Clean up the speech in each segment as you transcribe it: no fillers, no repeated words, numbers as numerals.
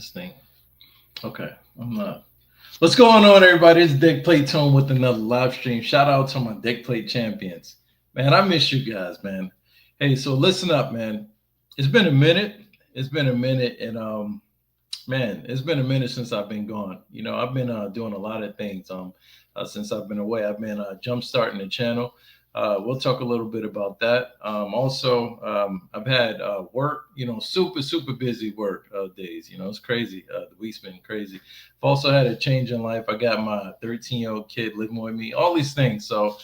This thing. Okay, I'm not. What's going on, everybody? It's Deckplate Tone with another live stream. Shout out to my Deckplate champions. Man, I miss you guys, man. Hey, so listen up, man. It's been a minute. It's been a minute, and man, it's been a minute since I've been gone. I've been doing a lot of things. Since I've been away, I've been jump starting the channel. We'll talk a little bit about that. Also, I've had work. Super busy work days. It's crazy. The week's been crazy. I've also had a change in life. I got my 13-year-old kid living with me. All these things. So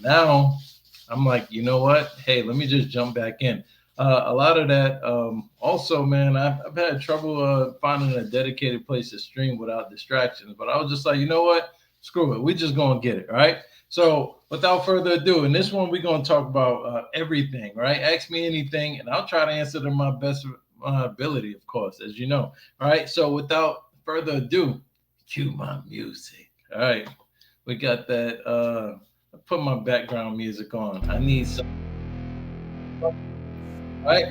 now I'm like, you know what? Hey, let me just jump back in. A lot of that. Also, man, I've had trouble finding a dedicated place to stream without distractions. But I was just like, you know what? Screw it. We just gonna get it, right? So without further ado, in this one, we're gonna talk about everything, right? Ask me anything, and I'll try to answer to my best of my ability, of course, as you know. All right. So without further ado, cue my music. All right. We got that. I put my background music on. I need some. All right.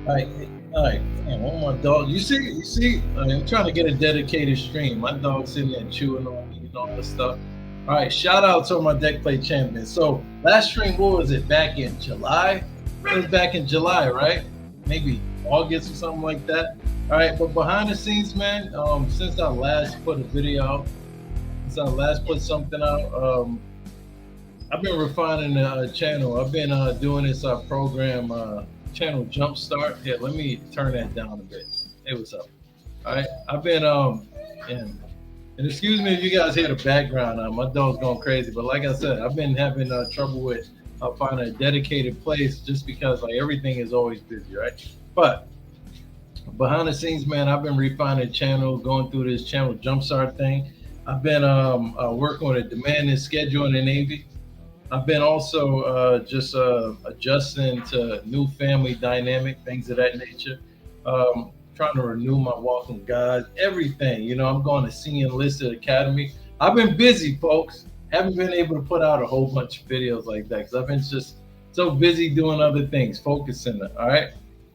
All right. All right. Damn, one more dog. You see. I'm trying to get a dedicated stream. My dog's sitting there chewing on me and all this stuff. All right. Shout out to my deck play champions. So last stream, what was it? Back in July? It was back in July, right? Maybe August or something like that. All right. But behind the scenes, man, since I last put a video out, since I last put something out, I've been refining the channel. I've been doing this program, Channel Jumpstart. Here, let me turn that down a bit. Hey, what's up? All right, I've been and excuse me if you guys hear the background. My dog's going crazy, but like I said, I've been having trouble with finding a dedicated place just because like everything is always busy, right? But behind the scenes, man, I've been refining the channel, going through this Channel Jumpstart thing. I've been working with a demanding schedule in the Navy. I've been also just adjusting to new family dynamic, things of that nature. Trying to renew my walk with God, everything. I'm going to Senior Enlisted Academy. I've been busy, folks. Haven't been able to put out a whole bunch of videos like that because I've been just so busy doing other things, focusing. All right,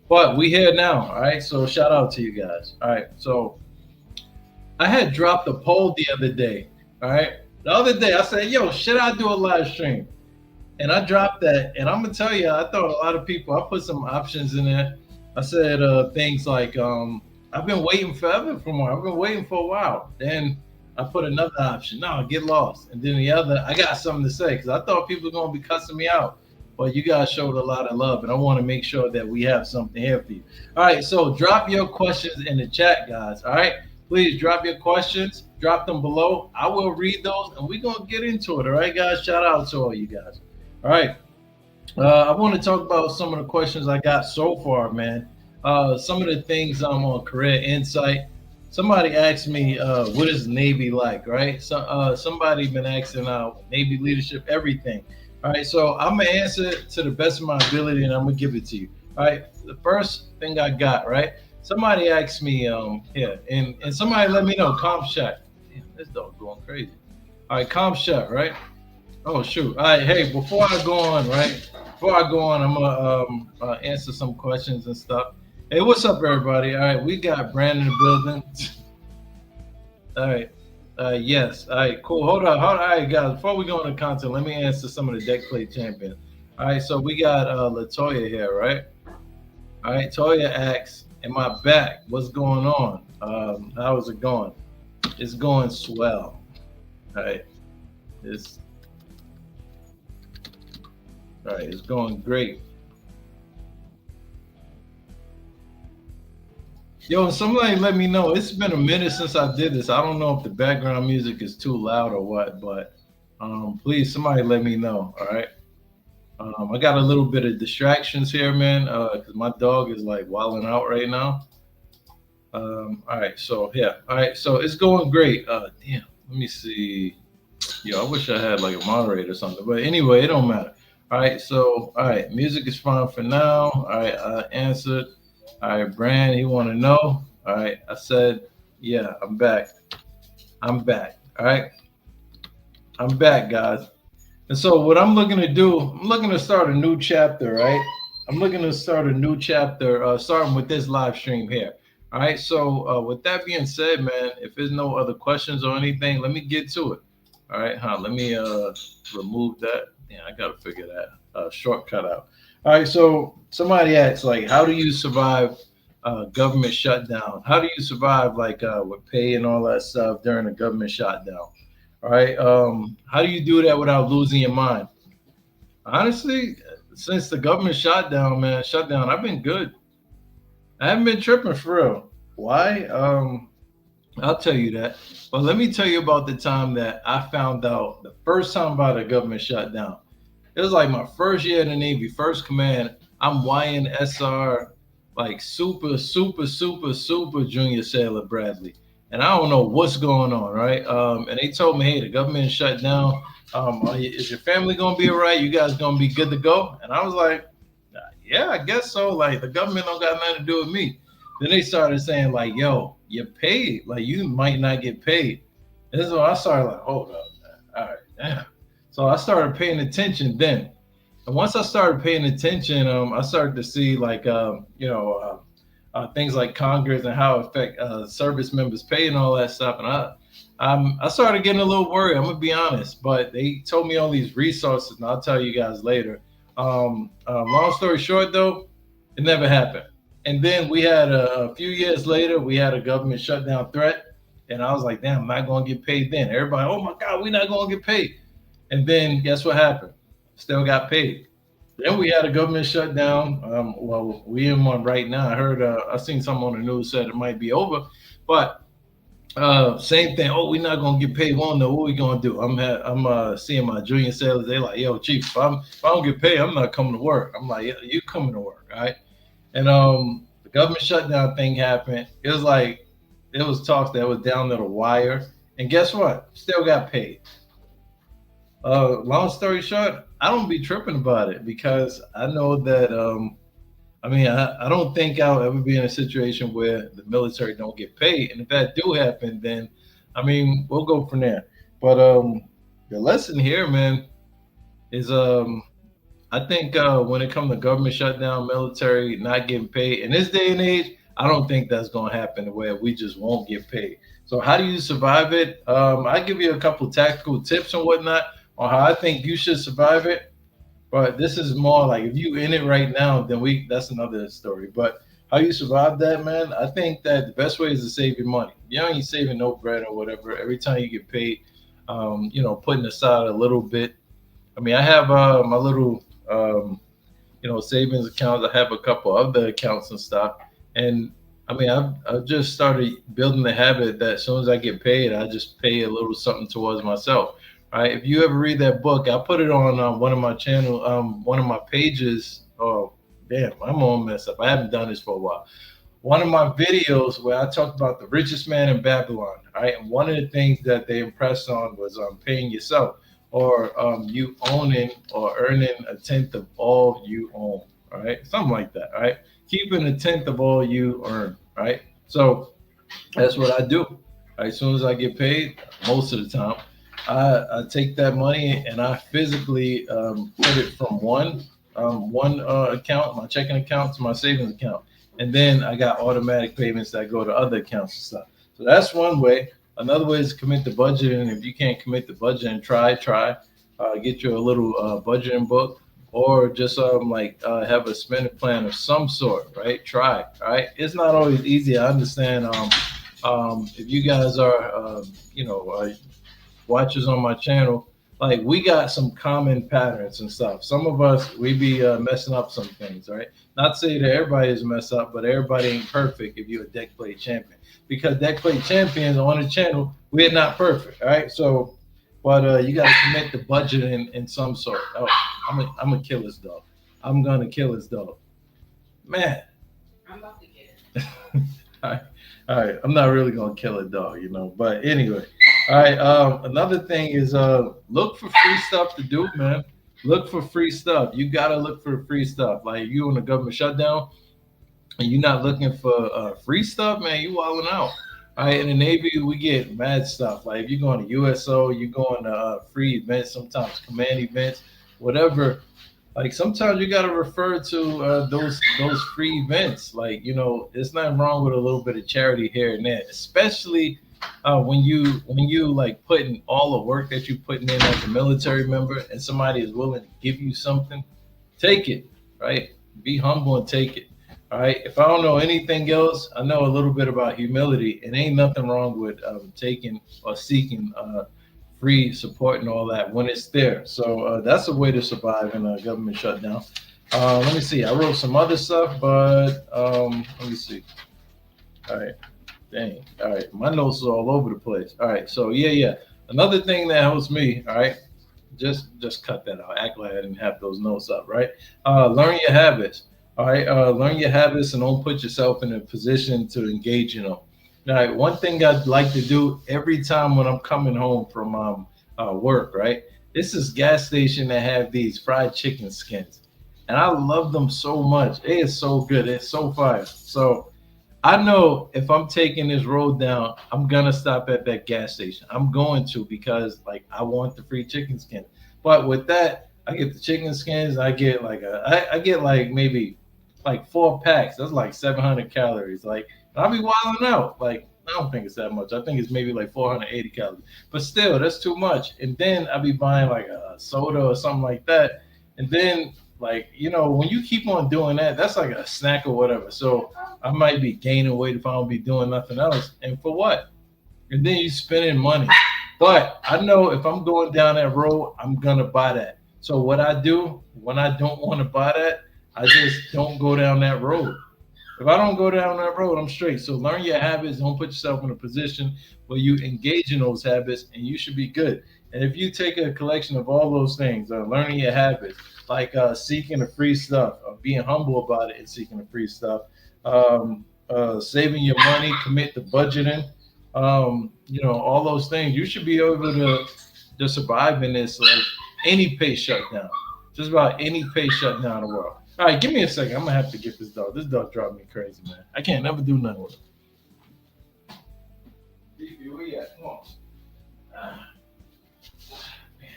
but we here now. All right, so shout out to you guys. All right, so I had dropped a poll the other day. All right. The other day I said, yo, should I do a live stream? And I dropped that. And I'm gonna tell you, I thought a lot of people, I put some options in there. I said things like, I've been waiting forever for more. I've been waiting for a while. Then I put another option. No, get lost. And then the other, I got something to say because I thought people were gonna be cussing me out. But you guys showed a lot of love, and I want to make sure that we have something here for you. All right, so drop your questions in the chat, guys. All right. Please drop your questions, drop them below. I will read those, and we're going to get into it. All right, guys? Shout out to all you guys. All right. I want to talk about some of the questions I got so far, man. Some of the things I'm on Career Insight. Somebody asked me, what is Navy like, right? So somebody been asking Navy leadership, everything. All right, so I'm going to answer it to the best of my ability, and I'm going to give it to you. All right, the first thing I got, right? Somebody asked me here, and somebody let me know, Comp Chat. Damn, this dog going crazy. All right, Comp Chat, right? Oh, shoot. All right, hey, before I go on, I'm going to answer some questions and stuff. Hey, what's up, everybody? All right, we got Brandon in the building. All right. Yes. All right, cool. Hold on. All right, guys, before we go into content, let me answer some of the Deckplate champions. All right, so we got Latoya here, right? All right, Toya asks, am I back? What's going on? How is it going? It's going swell. All right. It's going great. Yo, somebody let me know. It's been a minute since I did this. I don't know if the background music is too loud or what, but please, somebody let me know. All right. I got a little bit of distractions here, man, because my dog is like wilding out right now. All right, so yeah. All right, so it's going great. Damn, let me see. Yo, I wish I had like a moderator or something, but anyway, it don't matter. All right, so all right, music is fine for now. All right, I answered. All right, Brand, he want to know. All right, I said, yeah, I'm back. I'm back. All right, I'm back, guys. And so what I'm looking to do, I'm looking to start a new chapter, right? I'm looking to start a new chapter, starting with this live stream here. All right. So with that being said, man, if there's no other questions or anything, let me get to it. All right, huh? Let me remove that. Yeah, I gotta figure that shortcut out. All right. So somebody asked, like, how do you survive government shutdown? How do you survive like with pay and all that stuff during a government shutdown? All right. How do you do that without losing your mind? Honestly, since the government shutdown, I've been good. I haven't been tripping for real. Why? I'll tell you that. But let me tell you about the time that I found out the first time about a government shutdown. It was like my first year in the Navy, first command. I'm YNSR, like super junior sailor Bradley. And I don't know what's going on, right? And they told me, hey, the government shut down. Is your family gonna be all right? You guys gonna be good to go? And I was like, yeah, I guess so. Like the government don't got nothing to do with me. Then they started saying like, yo, you're paid. Like you might not get paid. And this is when I started like, hold up, man. All right, damn. So I started paying attention then. And once I started paying attention, I started to see like, things like Congress and how it affect service members pay and all that stuff. And I started getting a little worried. I'm gonna be honest, but they told me all these resources, and I'll tell you guys later. Long story short, though, it never happened. And then we had a few years later, we had a government shutdown threat, and I was like, "Damn, I'm not gonna get paid." Then everybody, "Oh my God, we're not gonna get paid." And then guess what happened? Still got paid. Then we had a government shutdown. Well, we in one right now. I heard, I seen something on the news said it might be over, but same thing. Oh, we're not gonna get paid. We don't know what we gonna do. I'm seeing my junior sailors. They like, yo, chief, if I don't get paid, I'm not coming to work. I'm like, yeah, you coming to work, right? And the government shutdown thing happened. It was like it was talks that was down to the wire. And guess what? Still got paid. Long story short, I don't be tripping about it because I know that I don't think I'll ever be in a situation where the military don't get paid. And if that do happen, then we'll go from there. But the lesson here, man, is I think when it comes to government shutdown, military not getting paid in this day and age, I don't think that's gonna happen where we just won't get paid. So how do you survive it? I give you a couple tactical tips and whatnot on how I think you should survive it. But this is more like if you in it right now, then that's another story. But how you survive that, man? I think that the best way is to save your money. You ain't saving no bread or whatever. Every time you get paid, putting aside a little bit. I have my little savings accounts. I have a couple other accounts and stuff. And I've just started building the habit that as soon as I get paid, I just pay a little something towards myself. Right. If you ever read that book, I put it on one of my channel, one of my pages. Oh, damn, I'm all messed up. I haven't done this for a while. One of my videos where I talked about the richest man in Babylon. Right. And one of the things that they impressed on was paying yourself or you owning or earning a tenth of all you own. All right. Something like that. Right. Keeping a tenth of all you earn. Right. So that's what I do. Right? As soon as I get paid, most of the time. I take that money and I physically put it from one account, my checking account, to my savings account, and then I got automatic payments that go to other accounts and stuff. So that's one way. Another way is commit the budget, and if you can't commit the budget, and try get you a little budgeting book, or just have a spending plan of some sort. Right? Try. Right? It's not always easy. I understand. If you guys are, watchers on my channel, like we got some common patterns and stuff. Some of us we be messing up some things, right? Not to say that everybody is messed up, but everybody ain't perfect if you're a Deckplate champion. Because Deckplate champions on the channel, we're not perfect, all right? So, but you got to commit the budget in some sort. Oh, I'm gonna kill this dog. I'm gonna kill this dog, man. I'm about to get it. All right. I'm not really gonna kill a dog, But anyway, all right. Another thing is look for free stuff to do, man. Look for free stuff. You gotta look for free stuff. Like you in a government shutdown, and you're not looking for free stuff, man. You wilding out. All right. In the Navy, we get mad stuff. Like if you're going to USO, you're going to free events, sometimes command events, whatever. Like sometimes you gotta refer to those free events. Like there's nothing wrong with a little bit of charity here and there, especially when you like putting all the work that you putting in as a military member, and somebody is willing to give you something. Take it, right? Be humble and take it. All right. If I don't know anything else, I know a little bit about humility, and ain't nothing wrong with taking or seeking free support and all that when it's there. So that's a way to survive in a government shutdown. Let me see. I wrote some other stuff, but let me see. All right. Dang. All right. My notes are all over the place. All right. So yeah. Another thing that helps me. All right. Just cut that out. Act like I didn't have those notes up. Right. Learn your habits. All right. Learn your habits and don't put yourself in a position to engage in them. All right. One thing I'd like to do every time when I'm coming home from work. Right. This is gas station that have these fried chicken skins, and I love them so much. It is so good. It's so fire. So I know if I'm taking this road down, I'm gonna stop at that gas station. I'm going to because like I want the free chicken skin. But with that, I get the chicken skins. I get I get like maybe like 4 packs. That's like 700 calories. Like I'll be wilding out. Like I don't think it's that much. I think it's maybe like 480 calories. But still, that's too much. And then I'll be buying like a soda or something like that. And then like when you keep on doing that, that's like a snack or whatever. So I might be gaining weight if I don't be doing nothing else. And for what? And then you spending money. But I know if I'm going down that road, I'm gonna buy that. So what I do when I don't want to buy that, I just don't go down that road. If I don't go down that road, I'm straight. So learn your habits. Don't put yourself in a position where you engage in those habits, and you should be good. And if you take a collection of all those things, learning your habits, like seeking the free stuff, being humble about it and seeking the free stuff, saving your money, commit to budgeting, all those things, you should be able to survive in this like any pace shutdown. Just about any pace shutdown in the world. All right, give me a second. I'm gonna have to get this dog. This dog drives me crazy, man. I can't never do nothing with him. Fifi, where you at? Come on. Ah, man,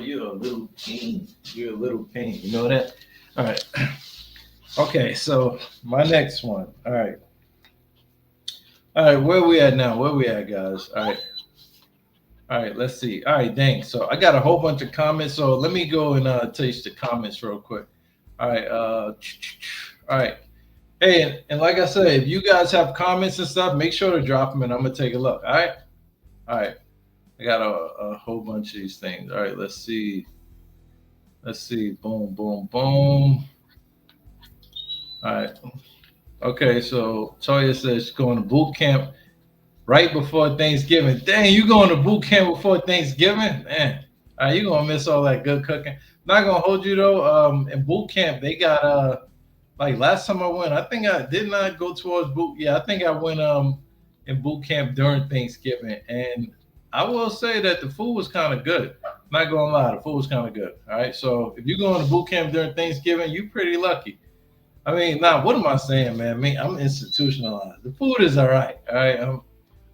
you're a little pain. You're a little pain. You know that? All right. Okay, so my next one. All right. All right, where we at now? Where we at, guys? All right. All right, let's see. All right, dang. So I got a whole bunch of comments. So let me go and taste the comments real quick. All right. All right. Hey, and like I said, if you guys have comments and stuff, make sure to drop them and I'm gonna take a look. All right. All right. I got a whole bunch of these things. All right. Let's see. Let's see. Boom, boom, boom. All right. Okay. So Toya says she's going to boot camp right before Thanksgiving. Dang, you going to boot camp before Thanksgiving? Man, you gonna miss all that good cooking. Not gonna hold you though. In boot camp, they got like last time I went, I think I did not go towards boot. Yeah, I think I went in boot camp during Thanksgiving, and I will say that the food was kind of good. Not gonna lie, the food was kind of good. All right, so if you go to boot camp during Thanksgiving, you pretty lucky. I mean, now what am I saying, man? I'm institutionalized. The food is all right. All right, all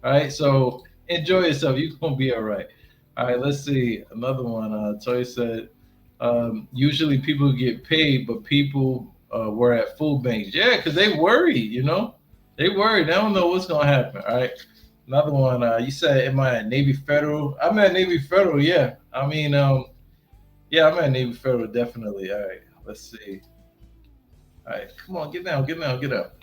right, so enjoy yourself. You're gonna be all right. All right, let's see another one. Toy said, usually people get paid, but people were at food banks. Yeah, because they worry. They worry. They don't know what's gonna happen. All right, another one. You said, "Am I at Navy Federal?" I'm at Navy Federal. Yeah, I mean, yeah, I'm at Navy Federal definitely. All right, let's see. All right, come on, get down, get down, get up.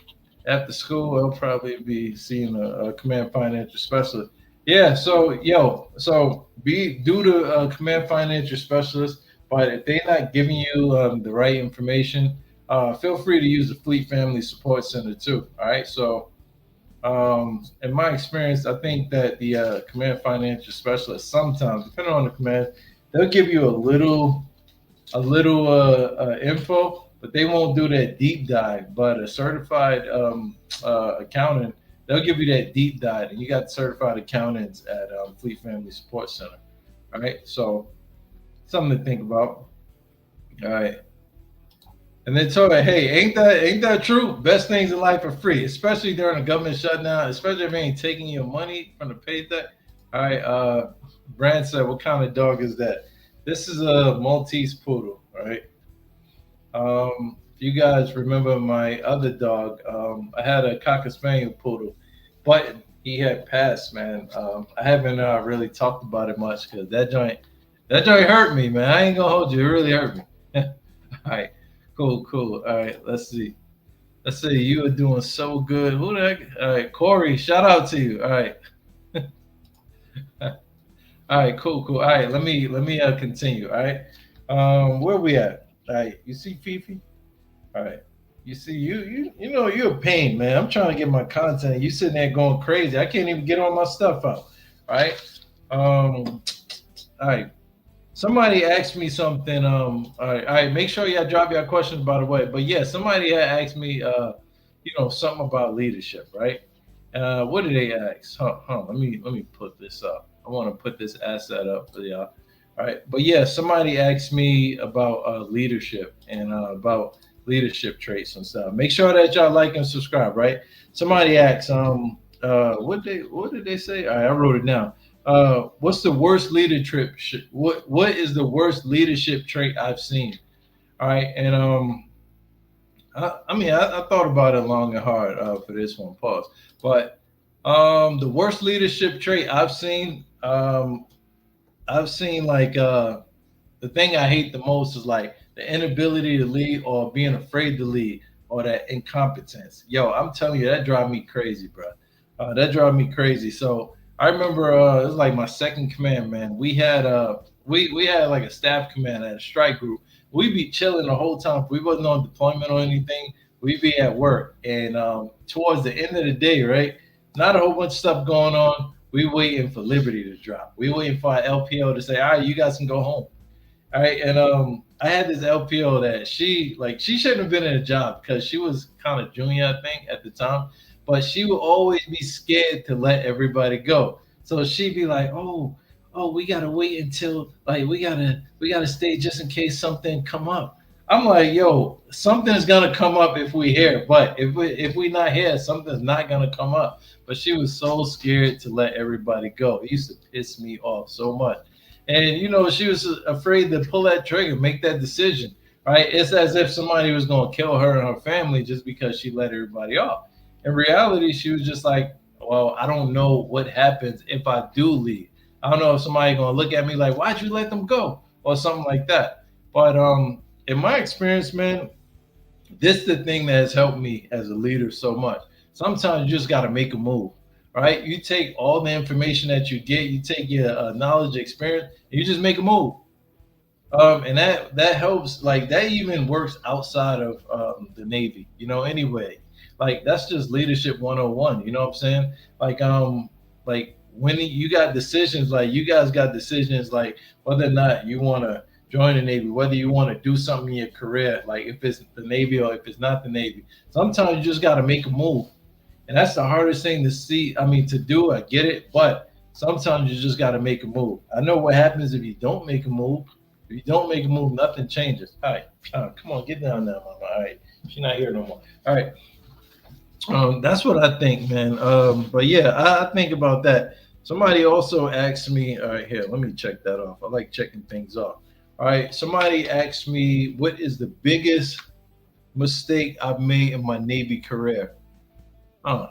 After school, I'll probably be seeing a command financial specialist. Yeah, so be do the command financial specialist, but if they're not giving you the right information, feel free to use the Fleet Family Support Center too. All right, so in my experience, I think that the command financial specialist sometimes, depending on the command, they'll give you a little info, but they won't do that deep dive. But a certified accountant, they'll give you that deep dive, and you got certified accountants at Fleet Family Support Center. All right, so something to think about. All right, and then tell her, hey, ain't that true? Best things in life are free, especially during a government shutdown, especially if they ain't taking your money from the paycheck. All right, Brand said, what kind of dog is that? This is a Maltese poodle. All right. If you guys remember my other dog, I had a Cocker Spaniel poodle, but he had passed, man. I haven't really talked about it much because that joint hurt me, man. I ain't gonna hold you, it really hurt me. All right, cool, cool. All right, let's see. Let's see, you are doing so good. Who the heck? All right, Corey, shout out to you. All right, all right, cool, cool. All right, let me continue. All right, where we at? All right, you see Fifi? All right. You see, you know you're a pain, man. I'm trying to get my content. You sitting there going crazy. I can't even get all my stuff out. All right. All right. Somebody asked me something. All right. Make sure y'all drop your questions by the way. But yeah, somebody had asked me, something about leadership, right? What did they ask? Let me put this up. I want to put this asset up for y'all. All right. But yeah, somebody asked me about leadership and about leadership traits and stuff. Make sure that y'all like and subscribe, right? Somebody asked, what did they say? All right, I wrote it down. What's the worst leadership? What is the worst leadership trait I've seen? All right, and I thought about it long and hard for this one. Pause. But the worst leadership trait I've seen like the thing I hate the most is like the inability to lead or being afraid to lead or that incompetence. Yo, I'm telling you, that drive me crazy, bro. That drive me crazy. So I remember it was like my second command, man. We had like a staff command at a strike group. We'd be chilling the whole time. We wasn't on deployment or anything. We'd be at work, and towards the end of the day, right? Not a whole bunch of stuff going on. We waiting for Liberty to drop. We waiting for our LPO to say, "All right, you guys can go home." All right, and I had this LPO that she shouldn't have been in a job because she was kind of junior, I think, at the time, but she would always be scared to let everybody go. So she'd be like, "Oh, we gotta wait until like we gotta stay just in case something come up." I'm like, "Yo, something's gonna come up if we here, but if we not here, something's not gonna come up." But she was so scared to let everybody go. It used to piss me off so much. And she was afraid to pull that trigger, make that decision. Right? It's as if somebody was going to kill her and her family just because she let everybody off. In reality, she was just like, "Well, I don't know what happens if I do leave. I don't know if somebody going to look at me like, 'Why'd you let them go?' Or something like that." But in my experience, man, this is the thing that has helped me as a leader so much. Sometimes you just got to make a move, right? You take all the information that you get, you take your knowledge, experience, and you just make a move. And that helps. Like that even works outside of the Navy, Anyway, like that's just leadership 101. You know what I'm saying? Like when you got decisions, like you guys got decisions, like whether or not you want to join the Navy, whether you want to do something in your career, like if it's the Navy or if it's not the Navy. Sometimes you just got to make a move, and that's the hardest thing to see. I mean, to do. I get it, but sometimes you just got to make a move. I know what happens if you don't make a move. If you don't make a move, nothing changes. All right, come on, get down now, mama. All right, she's not here no more. All right, that's what I think, man. But yeah, I think about that. Somebody also asked me. All right, here, let me check that off. I like checking things off. All right, somebody asked me, what is the biggest mistake I've made in my Navy career? Uh,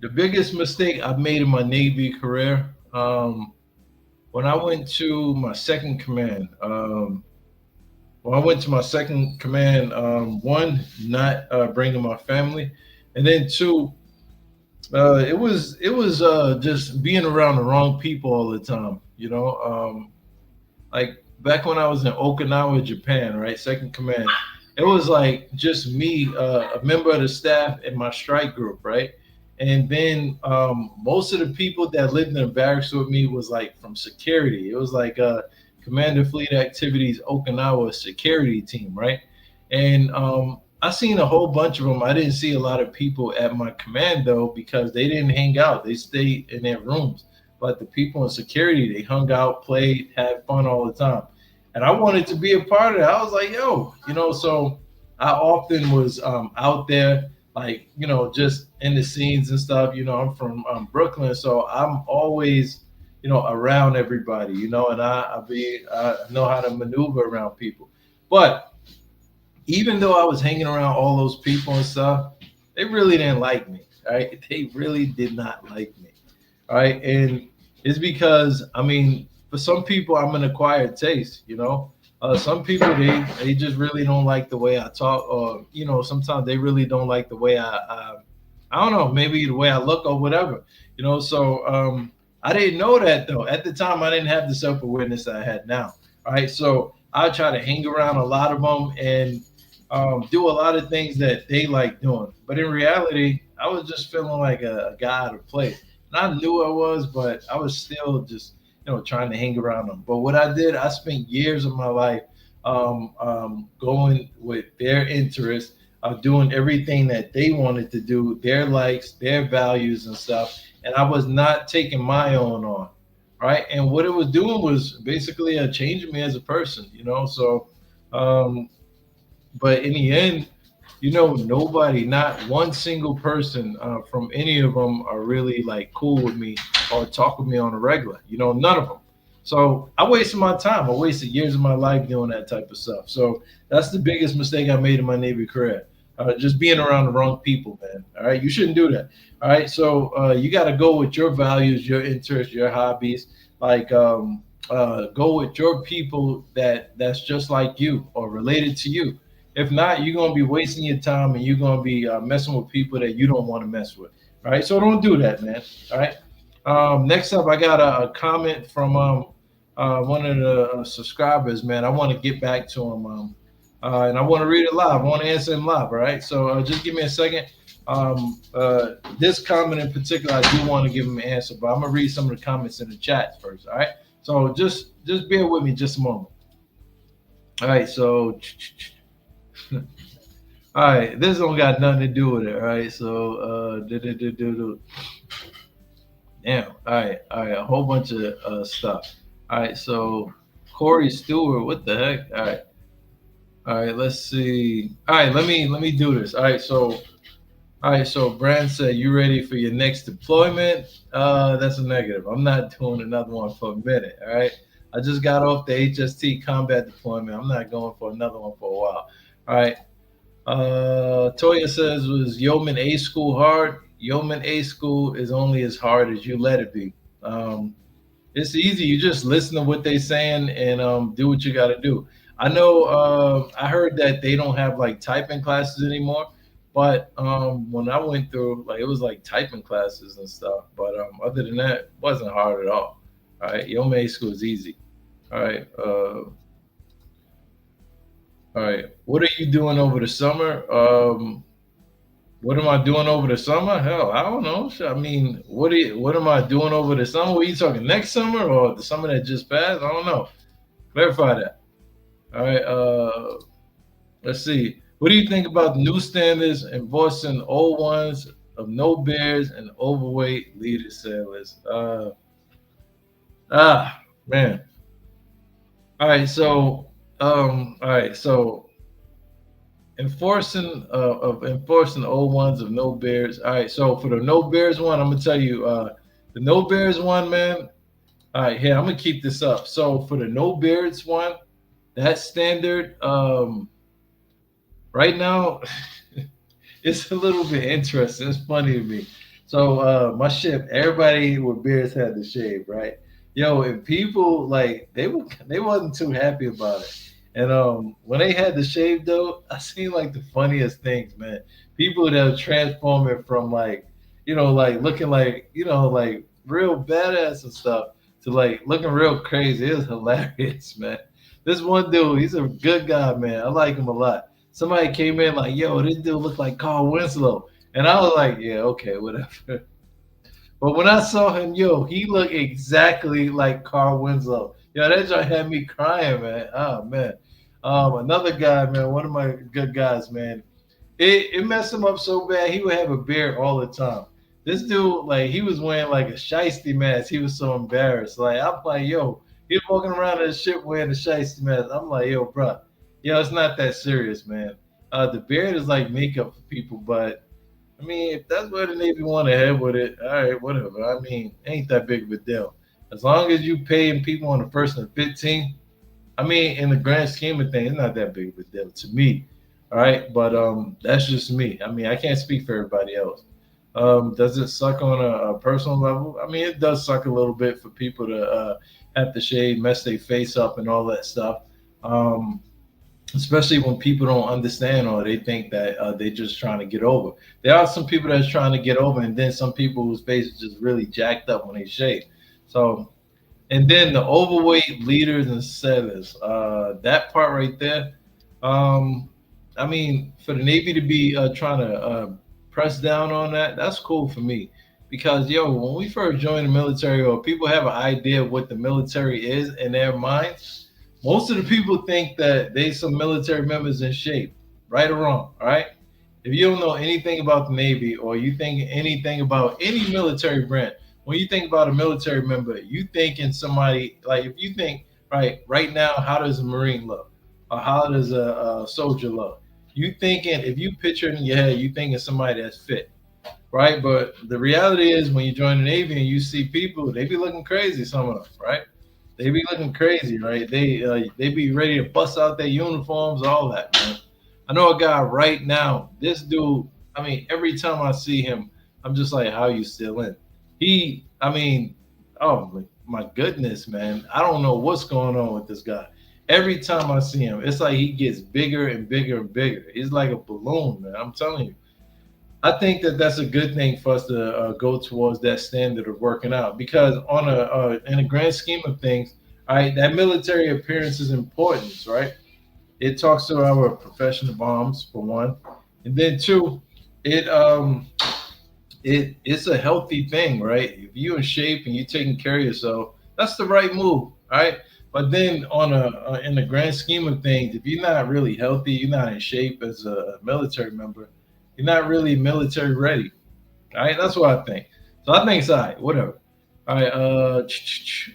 the biggest mistake I've made in my Navy career, when I went to my second command. When I went to my second command, one, not bringing my family, and then two, it was just being around the wrong people all the time. Like back when I was in Okinawa, Japan, right? Second command. It was like just me, a member of the staff, and my strike group, right? And then most of the people that lived in the barracks with me was like from security. It was like Commander Fleet Activities Okinawa security team, right? And I seen a whole bunch of them. I didn't see a lot of people at my command though because they didn't hang out. They stayed in their rooms. But the people in security, they hung out, played, had fun all the time. And I wanted to be a part of it. I was like, yo, so I often was out there, like, just in the scenes and stuff. I'm from Brooklyn, so I'm always, around everybody, and I know how to maneuver around people. But even though I was hanging around all those people and stuff, they really didn't like me. Right? They really did not like me. All right, and it's because I mean, for some people, I'm an acquired taste. Some people they just really don't like the way I talk, or sometimes they really don't like the way I don't know, maybe the way I look or whatever. So I didn't know that though. At the time, I didn't have the self awareness that I had now. All right, so I try to hang around a lot of them and do a lot of things that they like doing. But in reality, I was just feeling like a guy out of place. And I knew I was, but I was still just, trying to hang around them. But what I did, I spent years of my life going with their interests, doing everything that they wanted to do, their likes, their values, and stuff. And I was not taking my own on. Right. And what it was doing was basically changing me as a person. So, um, but in the end, nobody, not one single person from any of them are really like cool with me or talk with me on a regular. None of them. So I wasted my time. I wasted years of my life doing that type of stuff. So that's the biggest mistake I made in my Navy career. Just being around the wrong people, man. All right, you shouldn't do that. All right, so you got to go with your values, your interests, your hobbies. Like go with your people that's just like you or related to you. If not, you're gonna be wasting your time and you're gonna be messing with people that you don't want to mess with. All right, so don't do that, man. All right. Next up, I got a comment from one of the subscribers, man. I want to get back to him, and I want to read it live. I want to answer him live. All right, so just give me a second. This comment in particular, I do want to give him an answer, but I'm gonna read some of the comments in the chat first. All right, so just bear with me just a moment. All right, so all right, this don't got nothing to do with it. All right, so damn. All right, a whole bunch of stuff. All right, so Corey Stewart, what the heck? All right, let's see. All right, let me do this. All right, so Brand said, "You ready for your next deployment?" That's a negative. I'm not doing another one for a minute. All right, I just got off the HST combat deployment. I'm not going for another one for a while. All right. Toya says, "Was Yeoman A school hard? Yeoman A school is only as hard as you let it be. Um, it's easy. You just listen to what they saying and do what you got to do. I know. I heard that they don't have like typing classes anymore, but when I went through, like it was like typing classes and stuff. But other than that, it wasn't hard at all. All right, Yeoman A school is easy. All right. All right. What are you doing over the summer? What am I doing over the summer? Hell, I don't know. I mean, what am I doing over the summer? What are you talking next summer or the summer that just passed? I don't know. Clarify that. All right. Let's see. What do you think about the new standards enforcing old ones of no bears and overweight leader sailors? Man. All right. So all right. So enforcing old ones of no bears. All right, so for the no bears one, I'm gonna tell you the no bears one, man. All right, here I'm gonna keep this up. So for the no bears one, that standard right now it's a little bit interesting. It's funny to me. So my ship, everybody with beards had to shave, right? Yo, and people like they wasn't too happy about it. And when they had to shave though, I seen like the funniest things, man. People that are transforming from like, like looking like, like real badass and stuff to like looking real crazy. It was hilarious, man. This one dude, he's a good guy, man. I like him a lot. Somebody came in like, yo, this dude looked like Carl Winslow. And I was like, yeah, okay, whatever. But when I saw him, yo, he looked exactly like Carl Winslow. Yo, that just had me crying, man. Oh, man. Another guy, man, one of my good guys, man. It messed him up so bad, he would have a beard all the time. This dude, like, he was wearing like a shiesty mask. He was so embarrassed. Like, I'm like, yo, he's walking around in the ship wearing a shiesty mask. I'm like, yo, bro, yo, it's not that serious, man. The beard is like makeup for people, but I mean, if that's where the Navy want to head with it, all right, whatever. I mean, ain't that big of a deal. As long as you paying people on the first and 15th, I mean, in the grand scheme of things, it's not that big of a deal to me. All right, but that's just me. I mean, I can't speak for everybody else. Does it suck on a personal level? I mean, it does suck a little bit for people to have to shave, mess their face up, and all that stuff. Um, Especially when people don't understand or they think that they're just trying to get over. There are some people that's trying to get over, and then some people whose face is just really jacked up when they shave. So, and then the overweight leaders and sellers, that part right there. Um, I mean, for the Navy to be trying to press down on that, that's cool for me. Because yo, when we first joined the military, or people have an idea of what the military is in their minds, most of the people think that they some military members in shape, right or wrong. All right. If you don't know anything about the Navy or you think anything about any military branch, when you think about a military member, you think in somebody like if you think right now, how does a Marine look, or how does a soldier look? You thinking if you picture it in your head, you thinking somebody that's fit, right? But the reality is, when you join the Navy and you see people, they be looking crazy. Some of them, right? They be looking crazy, right? They be ready to bust out their uniforms, all that, man. I know a guy right now. This dude, I mean, every time I see him, I'm just like, how you still in? I mean, oh my goodness, man. I don't know what's going on with this guy. Every time I see him, it's like he gets bigger and bigger and bigger. He's like a balloon, man. I'm telling you. I think that that's a good thing for us to go towards that standard of working out because on a in a grand scheme of things, all right, that military appearance is important, right? It talks to our professional bombs for one, and then two, it it's a healthy thing, right? If you're in shape and you're taking care of yourself, that's the right move, right? But then on a in the grand scheme of things, if you're not really healthy, you're not in shape as a military member, you're not really military ready. All right, that's what I think. So I think it's all right, whatever. All right, all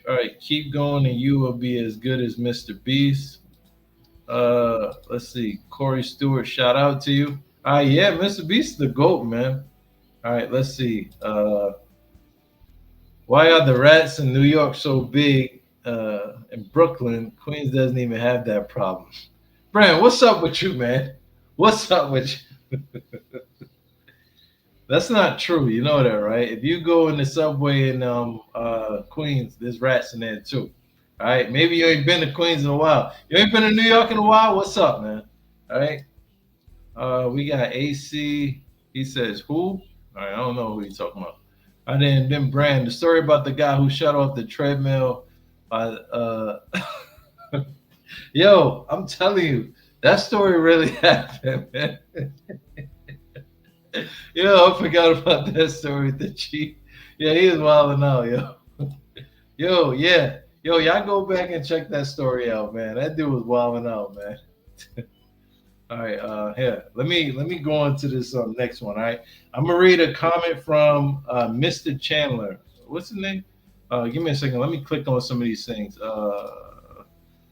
right, keep going, and you will be as good as Mr. Beast. Let's see, Corey Stewart, shout out to you. All right, yeah, Mr. Beast is the goat, man. All right, let's see. Why are the rats in New York so big? In Brooklyn, Queens doesn't even have that problem. Brand, what's up with you, man? What's up with you? That's not true. You know that, right? If you go in the subway in Queens, there's rats in there too. All right. Maybe you ain't been to Queens in a while. You ain't been to New York in a while. What's up, man? All right. We got AC. He says who? All right. I don't know who he's talking about. And then Brand, the story about the guy who shut off the treadmill. Yo, I'm telling you, that story really happened, man. Yo, I forgot about that story with the chief. Yeah, he is wilding out, yo. Yo, yeah. Yo, y'all go back and check that story out, man. That dude was wilding out, man. All right, here. Let me go on to this next one. All right. I'm gonna read a comment from Mr. Chandler. What's his name? Give me a second. Let me click on some of these things.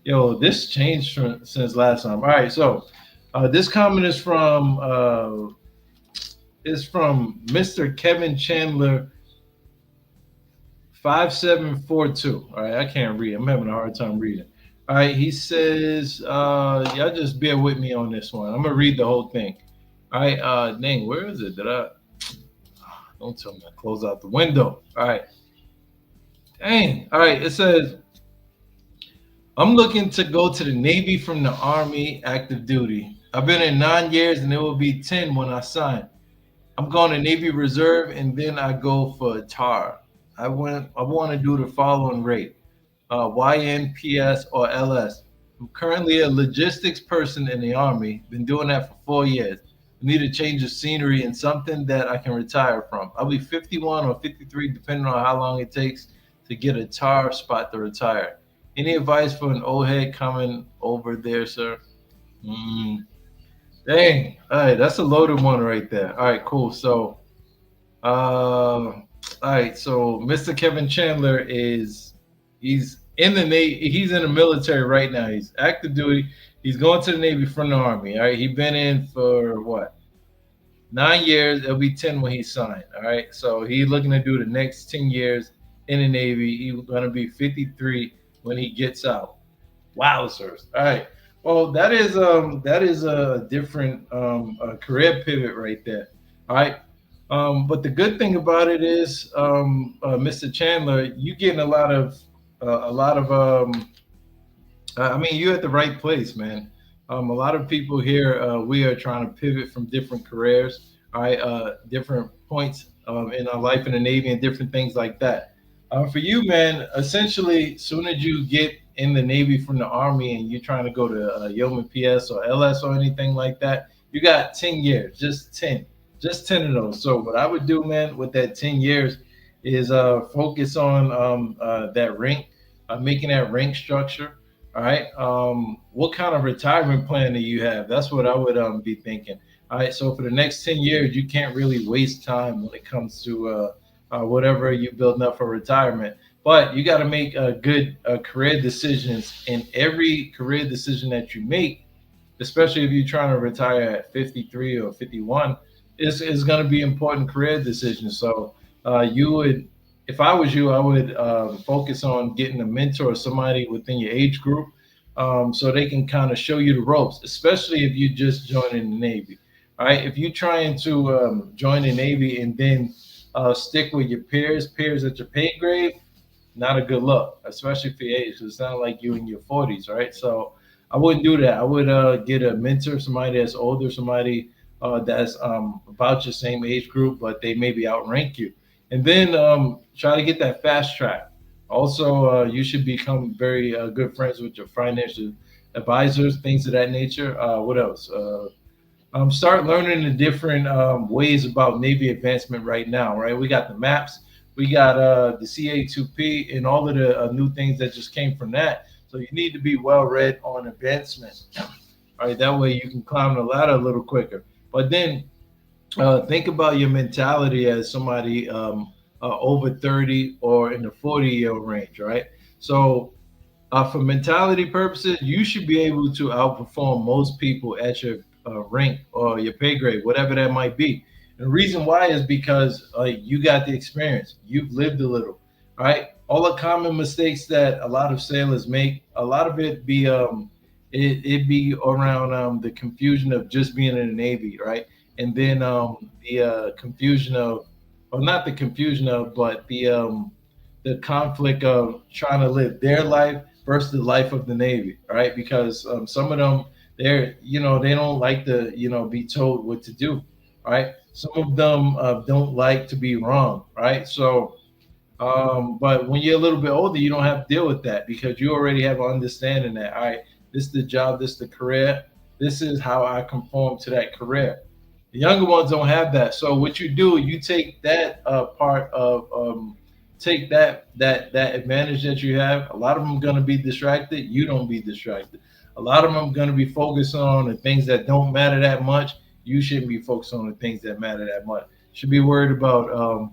Yo, this changed since last time. All right, so this comment is from Mr. Kevin Chandler 5742. All right, I can't read. I'm having a hard time reading. All right, he says, y'all just bear with me on this one. I'm gonna read the whole thing. All right, dang, where is it? Don't tell me I close out the window. All right. Dang. All right, it says, I'm looking to go to the Navy from the Army active duty. I've been in 9 years and it will be 10 when I sign. I'm going to Navy Reserve and then I go for a TAR. I want to do the following rate: YNPS or LS. I'm currently a logistics person in the Army. Been doing that for 4 years. I need a change of scenery and something that I can retire from. I'll be 51 or 53, depending on how long it takes to get a TAR spot to retire. Any advice for an old head coming over there, sir? Mm, dang. All right, that's a loaded one right there. All right, cool. So, all right. So, Mr. Kevin Chandler he's in the Navy. He's in the military right now. He's active duty. He's going to the Navy from the Army. All right. He's been in for what? 9 years. It'll be 10 when he signed. All right. So he's looking to do the next 10 years in the Navy. He's gonna be 53 when he gets out. Wowzers. All right. Well, that is a different career pivot right there. All right. But the good thing about it is, Mr. Chandler, you getting a lot of I mean, you're at the right place, man. A lot of people here, we are trying to pivot from different careers, all right, different points in our life in the Navy and different things like that. For you, man, essentially, soon as you get in the Navy from the Army and you're trying to go to Yeoman PS or LS or anything like that, you got 10 years, just 10 of those. So what I would do, man, with that 10 years is focus on that rank, making that rank structure, all right. What kind of retirement plan do you have? That's what I would be thinking. All right. So for the next 10 years, you can't really waste time when it comes to whatever you're building up for retirement. But you got to make good career decisions, and every career decision that you make, especially if you're trying to retire at 53 or 51, is going to be important career decisions. So you would, if I was you, I would focus on getting a mentor or somebody within your age group, so they can kind of show you the ropes, especially if you just joining the Navy. All right, if you're trying to join the Navy and then stick with your peers at your pay grade, not a good look, especially for your age. 'Cause it's not like you in your 40s, right? So I wouldn't do that. I would get a mentor, somebody that's older, somebody that's about your same age group, but they maybe outrank you. And then try to get that fast track. Also, you should become very good friends with your financial advisors, things of that nature. What else? Start learning the different ways about Navy advancement right now, right? We got the maps, we got the CA2P, and all of the new things that just came from that. So you need to be well read on advancement. All right, that way you can climb the ladder a little quicker. But then think about your mentality as somebody over 30 or in the 40-year range, right? So for mentality purposes, you should be able to outperform most people at your rank or your pay grade, whatever that might be. And the reason why is because you got the experience, you've lived a little, right? All the common mistakes that a lot of sailors make, a lot of it be it be around the confusion of just being in the Navy, right? And then the confusion of, or not the confusion of, but the conflict of trying to live their life versus the life of the Navy, right? Because some of them, they don't like to, be told what to do, right? Some of them don't like to be wrong, right? So, but when you're a little bit older, you don't have to deal with that because you already have an understanding that, all right, this is the job, this is the career, this is how I conform to that career. The younger ones don't have that. So what you do, you take that part of take that advantage that you have. A lot of them going to be distracted. You don't be distracted. A lot of them going to be focused on the things that don't matter that much. You shouldn't be focused on the things that matter that much. Should be worried about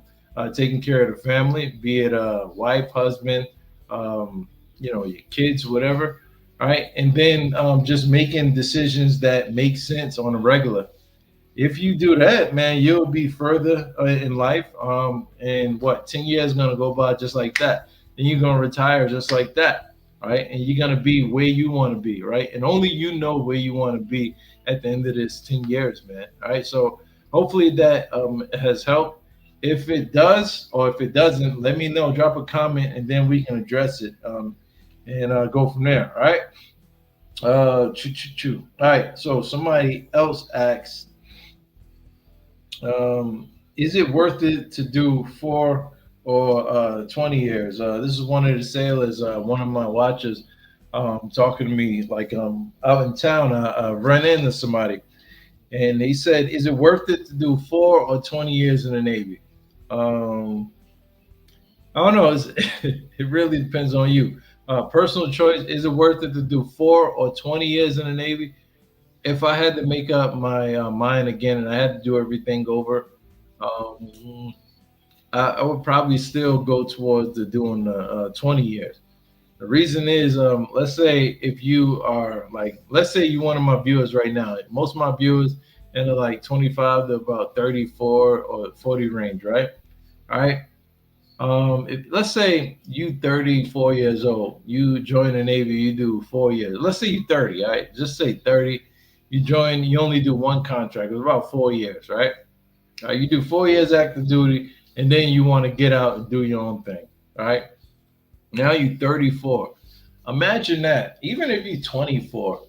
taking care of the family, be it a wife, husband, your kids, whatever. All right, and then just making decisions that make sense on a regular. If you do that, man, you'll be further in life. And what, 10 years gonna go by just like that. Then you're gonna retire just like that, right? And you're gonna be where you want to be, right? And only you know where you want to be at the end of this 10 years, man. All right. So hopefully that has helped. If it does, or if it doesn't, let me know. Drop a comment, and then we can address it and go from there. All right. Choo. All right. So somebody else asked, is it worth it to do 4 or 20 years? This is one of the sailors, one of my watchers, talking to me like out in town. I run into somebody, and he said, "Is it worth it to do 4 or 20 years in the Navy?" Um, I don't know. It really depends on you. Personal choice. Is it worth it to do 4 or 20 years in the Navy? If I had to make up my mind again and I had to do everything over, um, I would probably still go towards the doing the 20 years. The reason is, let's say if you are like, let's say you one of my viewers right now. Most of my viewers in the like 25 to about 34 or 40 range, right? All right. Let's say you 34 years old, you join the Navy, you do 4 years. Let's say you 30, all right? Just say 30. You join, you only do one contract. It's about 4 years, right? You do 4 years active duty, and then you want to get out and do your own thing, all right? Now you 34. Imagine that. Even if you're 24,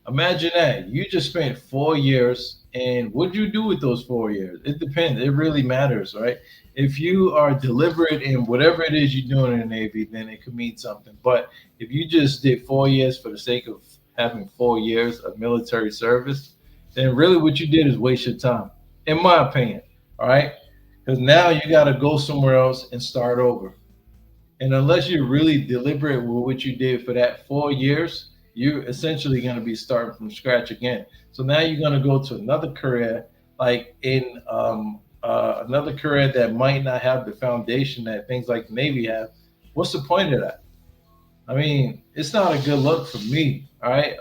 imagine that you just spent 4 years, and what do you do with those 4 years? It depends. It really matters, right? If you are deliberate in whatever it is you're doing in the Navy, then it could mean something. But if you just did 4 years for the sake of having 4 years of military service, then really what you did is waste your time, in my opinion. All right, because now you got to go somewhere else and start over. And unless you're really deliberate with what you did for that 4 years, you're essentially going to be starting from scratch again. So now you're going to go to another career, like in another career that might not have the foundation that things like the Navy have. What's the point of that? I mean, it's not a good look for me. All right.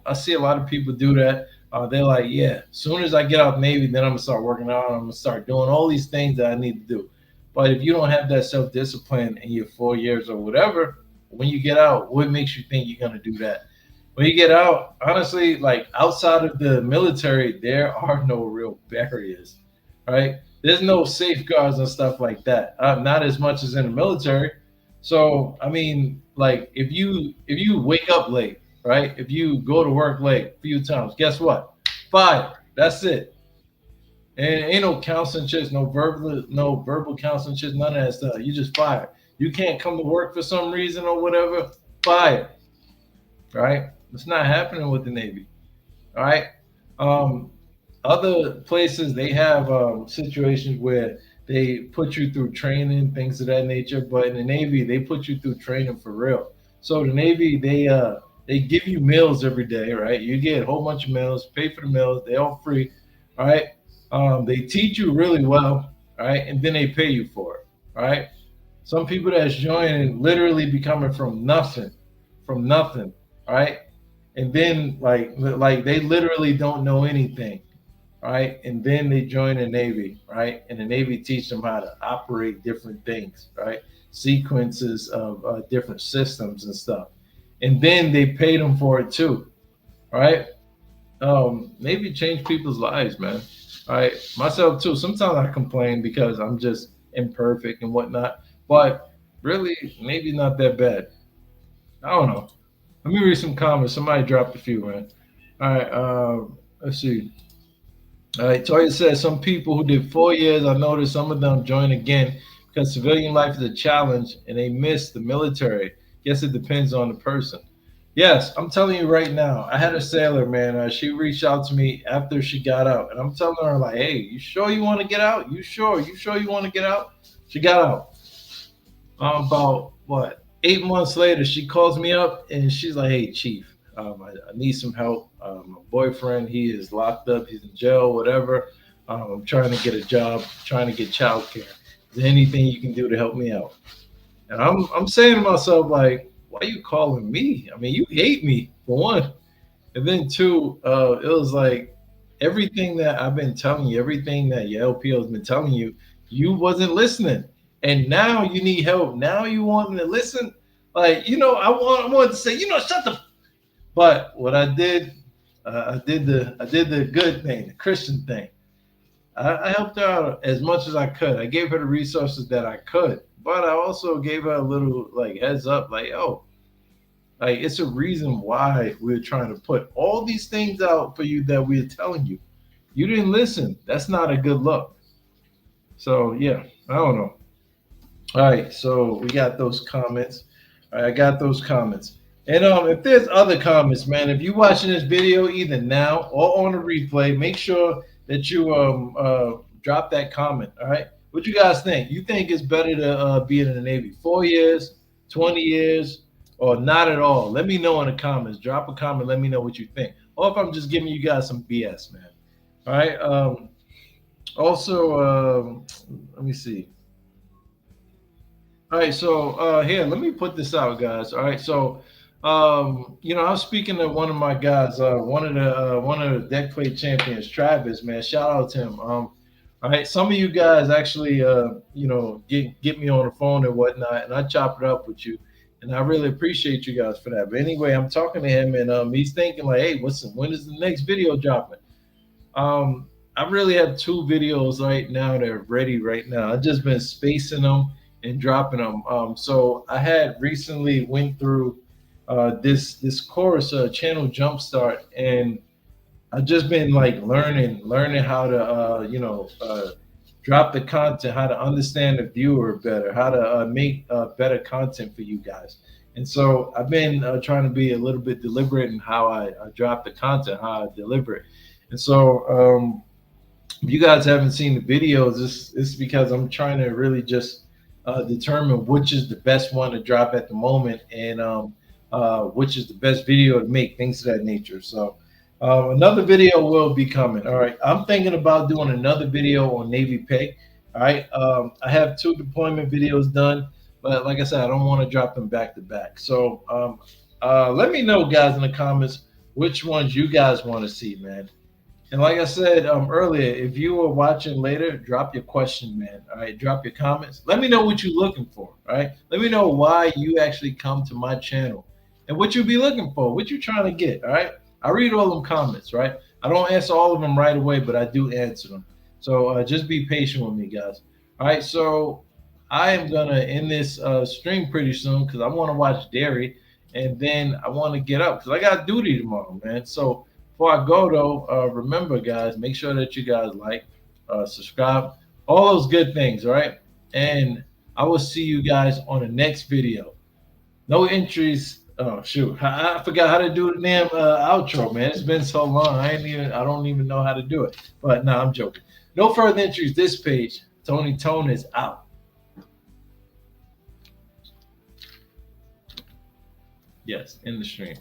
I see a lot of people do that. They're like, yeah, as soon as I get out of Navy, then I'm gonna start working out. I'm gonna start doing all these things that I need to do. But if you don't have that self discipline in your 4 years or whatever, when you get out, what makes you think you're gonna do that? When you get out, honestly, like outside of the military, there are no real barriers, right? There's no safeguards and stuff like that. Not as much as in the military. So I mean, like if you wake up late, right? If you go to work late a few times, guess what? Fired. That's it. And ain't no counseling shit, no verbal counseling shit, none of that stuff. You just fired. You can't come to work for some reason or whatever. Fired. Right? It's not happening with the Navy. All right. Um, Other places they have situations where they put you through training, things of that nature. But in the Navy, they put you through training for real. So the Navy, they give you meals every day, right? You get a whole bunch of meals, pay for the meals, they all free, all right? They teach you really well, all right, and then they pay you for it, all right? Some people that's joining literally be coming from nothing, all right? And then like they literally don't know anything, right? And then they join the Navy, right? And the Navy teach them how to operate different things, right? Sequences of different systems and stuff. And then they pay them for it too, right? Navy changed people's lives, man. All right, myself too. Sometimes I complain because I'm just imperfect and whatnot, but really, maybe not that bad. I don't know. Let me read some comments. Somebody dropped a few, man. All right, let's see. All right, Toya says some people who did 4 years, I noticed some of them join again because civilian life is a challenge and they miss the military. Guess it depends on the person. Yes, I'm telling you right now. I had a sailor, man. She reached out to me after she got out, and I'm telling her like, "Hey, you sure you want to get out? You sure? You sure you want to get out?" She got out. About what 8 months later, she calls me up and she's like, "Hey, Chief, I need some help. My boyfriend, he is locked up. He's in jail, whatever. I'm trying to get a job, trying to get childcare. Is there anything you can do to help me out?" And I'm saying to myself like, "Why are you calling me? I mean, you hate me for one, and then two, it was like everything that I've been telling you, everything that your LPO has been telling you, you wasn't listening, and now you need help. Now you want to listen. Like I wanted to say, shut the. But what I did, I did the good thing, the Christian thing. I helped her out as much as I could. I gave her the resources that I could, but I also gave her a little like heads up, like, oh, like it's a reason why we're trying to put all these things out for you that we're telling you. You didn't listen. That's not a good look. So yeah, I don't know. All right, so we got those comments. All right, I got those comments. And if there's other comments, man, if you're watching this video either now or on the replay, make sure that you drop that comment. All right, what you guys think? You think it's better to be in the Navy 4 years, 20 years, or not at all? Let me know in the comments. Drop a comment. Let me know what you think. Or if I'm just giving you guys some BS, man. All right. Also, let me see. All right, so here, let me put this out, guys. All right, so I was speaking to one of my guys, one of the Deckplate champions, Travis. Man, shout out to him. All right, some of you guys actually, get me on the phone and whatnot, and I chop it up with you, and I really appreciate you guys for that. But anyway, I'm talking to him, and he's thinking like, "Hey, when is the next video dropping?" Um, I really have two videos right now that are ready right now. I've just been spacing them and dropping them. So I had recently went through this course, Channel Jumpstart, and I've just been like learning how to drop the content, how to understand the viewer better, how to make better content for you guys. And so I've been trying to be a little bit deliberate in how I drop the content, how I deliver it. And so if you guys haven't seen the videos, it's because I'm trying to really just determine which is the best one to drop at the moment, and which is the best video to make, things of that nature. So another video will be coming. All right, I'm thinking about doing another video on Navy pay. All right, I have two deployment videos done, but like I said, I don't want to drop them back to back. So let me know, guys, in the comments which ones you guys want to see, man. And like I said earlier, if you are watching later, drop your question, man. All right, drop your comments. Let me know what you're looking for. All right, let me know why you actually come to my channel and what you be looking for, what you're trying to get. All right, I read all them comments. Right, I don't answer all of them right away, but I do answer them. So just be patient with me, guys. All right, so I am gonna end this stream pretty soon because I want to watch Dairy, and then I want to get up because I got duty tomorrow, man. So before I go though, remember guys, make sure that you guys like, subscribe, all those good things, all right? And I will see you guys on the next video. No entries. Oh shoot, I forgot how to do the damn outro, man. It's been so long. I don't even know how to do it. But no, I'm joking. No further entries this page. Tony Tone is out. Yes, in the stream.